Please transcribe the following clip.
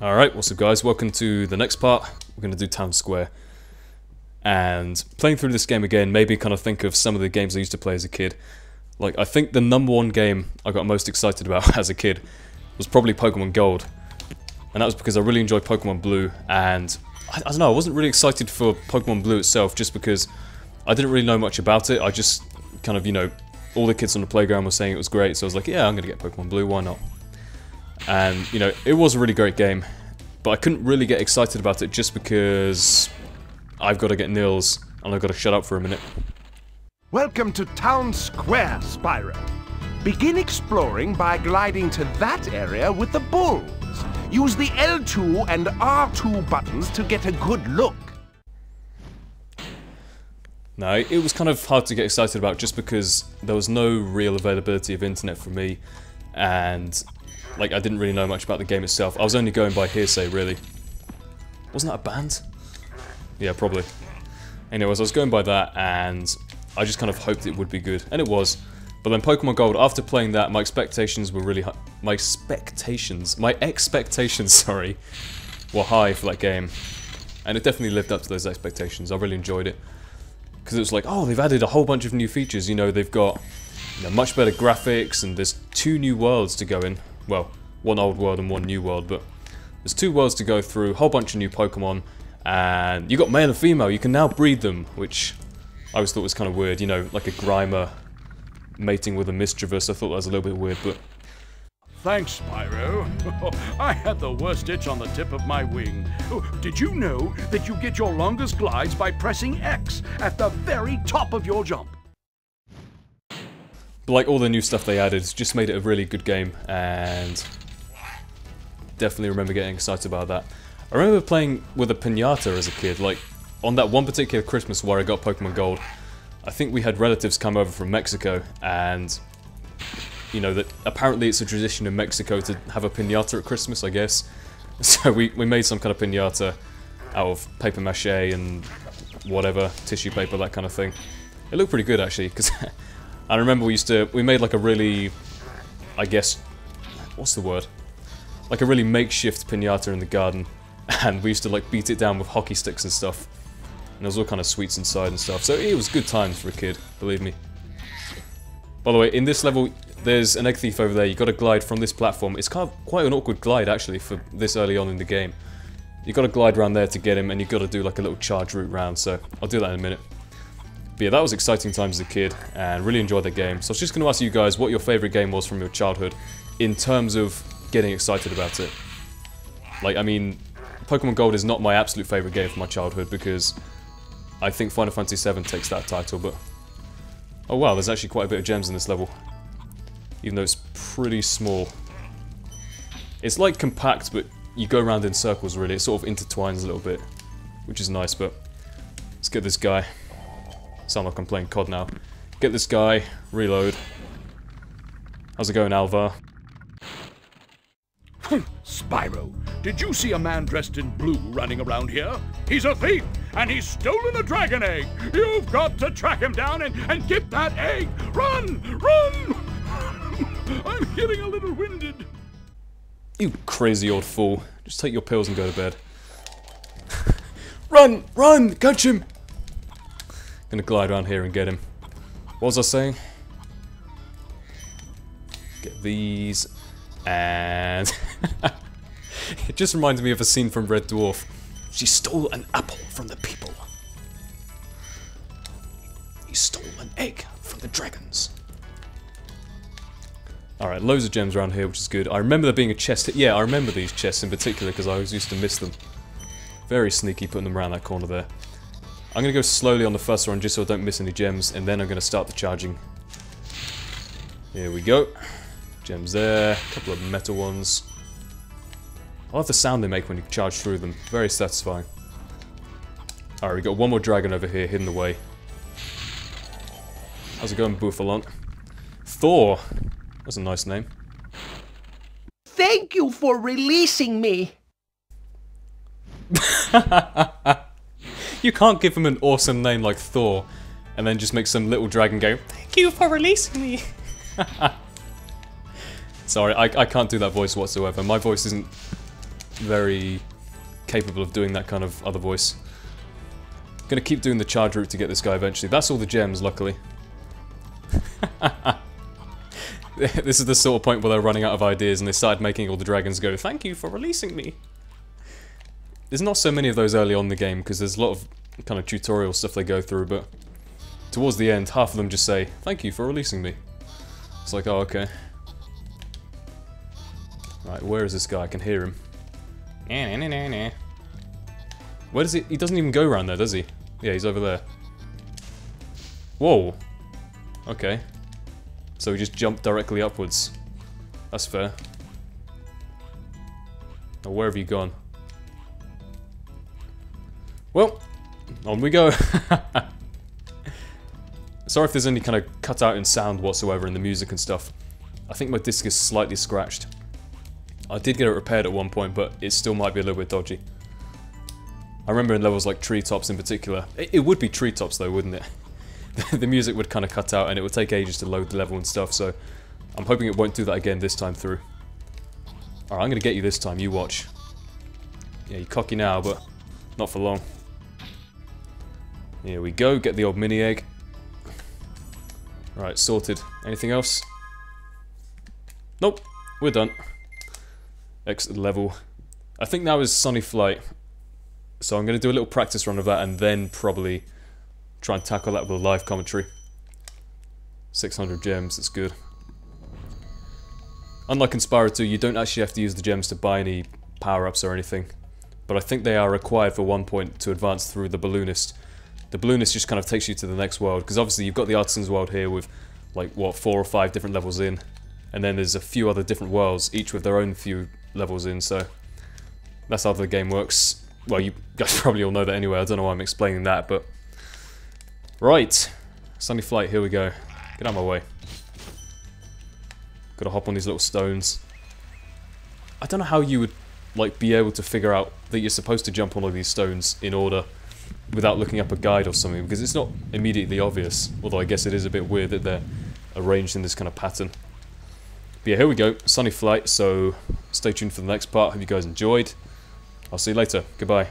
Alright, what's up guys, welcome to the next part. We're going to do Town Square. And playing through this game again made me kind of think of some of the games I used to play as a kid. Like, I think the number one game I got most excited about as a kid was probably Pokemon Gold. And that was because I really enjoyed Pokemon Blue, and I don't know, I wasn't really excited for Pokemon Blue itself just because I didn't really know much about it. I just kind of, you know, all the kids on the playground were saying it was great, so I was like, yeah, I'm going to get Pokemon Blue, why not? And, you know, it was a really great game, but I couldn't really get excited about it just because I've got to get Nils, and I've got to shut up for a minute. Welcome to Town Square, Spyro. Begin exploring by gliding to that area with the bulls. Use the L2 and R2 buttons to get a good look. No, it was kind of hard to get excited about just because there was no real availability of internet for me, and like, I didn't really know much about the game itself. I was only going by hearsay, really. Wasn't that a band? Yeah, probably. Anyways, I was going by that, and I just kind of hoped it would be good, and it was. But then Pokemon Gold, after playing that, my expectations were really high. My expectations, sorry, were high for that game. And it definitely lived up to those expectations. I really enjoyed it. Because it was like, oh, they've added a whole bunch of new features. You know, they've got much better graphics, and there's 2 new worlds to go in. Well, 1 old world and 1 new world, but there's 2 worlds to go through, a whole bunch of new Pokemon, and you got male and female, you can now breed them, which I always thought was kind of weird, you know, like a Grimer mating with a Mischievous. I thought that was a little bit weird, but... Thanks, Spyro. I had the worst itch on the tip of my wing. Did you know that you get your longest glides by pressing X at the very top of your jump? But like all the new stuff they added, just made it a really good game, and definitely remember getting excited about that. I remember playing with a piñata as a kid, like on that one particular Christmas where I got Pokemon Gold. I think we had relatives come over from Mexico, and you know that apparently it's a tradition in Mexico to have a piñata at Christmas, I guess. So we made some kind of piñata out of paper mache and whatever, tissue paper, that kind of thing. It looked pretty good actually, because I remember we made like a really, I guess, what's the word? Like a really makeshift piñata in the garden, and we used to like beat it down with hockey sticks and stuff. And there was all kind of sweets inside and stuff, so it was good times for a kid, believe me. By the way, in this level, there's an egg thief over there. You got to glide from this platform. It's kind of quite an awkward glide actually for this early on in the game. You got to glide around there to get him, and you got to do like a little charge route round. So I'll do that in a minute. But yeah, that was exciting times as a kid, and really enjoyed the game. So I was just going to ask you guys what your favourite game was from your childhood, in terms of getting excited about it. Like, I mean, Pokemon Gold is not my absolute favourite game from my childhood, because I think Final Fantasy VII takes that title, but... Oh wow, there's actually quite a bit of gems in this level. Even though it's pretty small. It's like compact, but you go around in circles really. It sort of intertwines a little bit, which is nice, but... Let's get this guy. Sound like I'm playing COD now. Get this guy, reload. How's it going, Alvar? Spyro, did you see a man dressed in blue running around here? He's a thief, and he's stolen a dragon egg! You've got to track him down and get that egg! Run! Run! I'm getting a little winded. You crazy old fool. Just take your pills and go to bed. Run! Run! Catch him! Gonna glide around here and get him. What was I saying? Get these. And... it just reminds me of a scene from Red Dwarf. She stole an apple from the people. He stole an egg from the dragons. Alright, loads of gems around here, which is good. I remember there being a chest. Yeah, I remember these chests in particular because I always used to miss them. Very sneaky putting them around that corner there. I'm going to go slowly on the first one just so I don't miss any gems, and then I'm going to start the charging. Here we go. Gems there, a couple of metal ones. I love the sound they make when you charge through them. Very satisfying. Alright, we got one more dragon over here hidden away. How's it going, Bouffalon? Thor! That's a nice name. Thank you for releasing me! You can't give him an awesome name like Thor, and then just make some little dragon go, "Thank you for releasing me!" Sorry, I can't do that voice whatsoever. My voice isn't very capable of doing that kind of other voice. Gonna keep doing the charge route to get this guy eventually. That's all the gems, luckily. This is the sort of point where they're running out of ideas and they started making all the dragons go, "Thank you for releasing me." There's not so many of those early on in the game because there's a lot of kind of tutorial stuff they go through, but towards the end, half of them just say, "Thank you for releasing me." It's like, oh, okay. Right, where is this guy? I can hear him. Where does he? He doesn't even go around there, does he? Yeah, he's over there. Whoa. Okay. So he just jumped directly upwards. That's fair. Now, where have you gone? Well, on we go. Sorry if there's any kind of cutout in sound whatsoever in the music and stuff. I think my disc is slightly scratched. I did get it repaired at one point, but it still might be a little bit dodgy. I remember in levels like Treetops in particular. It would be Treetops though, wouldn't it? The music would kind of cut out and it would take ages to load the level and stuff, so I'm hoping it won't do that again this time through. Alright, I'm gonna get you this time, you watch. Yeah, you're cocky now, but not for long. Here we go, get the old mini egg. Right, sorted. Anything else? Nope, we're done. Exit level. I think that was Sunny Flight. So I'm going to do a little practice run of that and then probably try and tackle that with a live commentary. 600 gems, that's good. Unlike in Spyro 2, you don't actually have to use the gems to buy any power-ups or anything. But I think they are required for 1 point to advance through the Balloonist. The Balloonist just kind of takes you to the next world, because obviously you've got the Artisan's world here with, like, what, 4 or 5 different levels in. And then there's a few other different worlds, each with their own few levels in, so that's how the game works. Well, you guys probably all know that anyway, I don't know why I'm explaining that, but... Right, Sunny Flight, here we go. Get out of my way. Gotta hop on these little stones. I don't know how you would, like, be able to figure out that you're supposed to jump on all these stones in order without looking up a guide or something, because it's not immediately obvious, although I guess it is a bit weird that they're arranged in this kind of pattern. But yeah, here we go, Sunny Flight, so stay tuned for the next part. Hope you guys enjoyed. I'll see you later. Goodbye.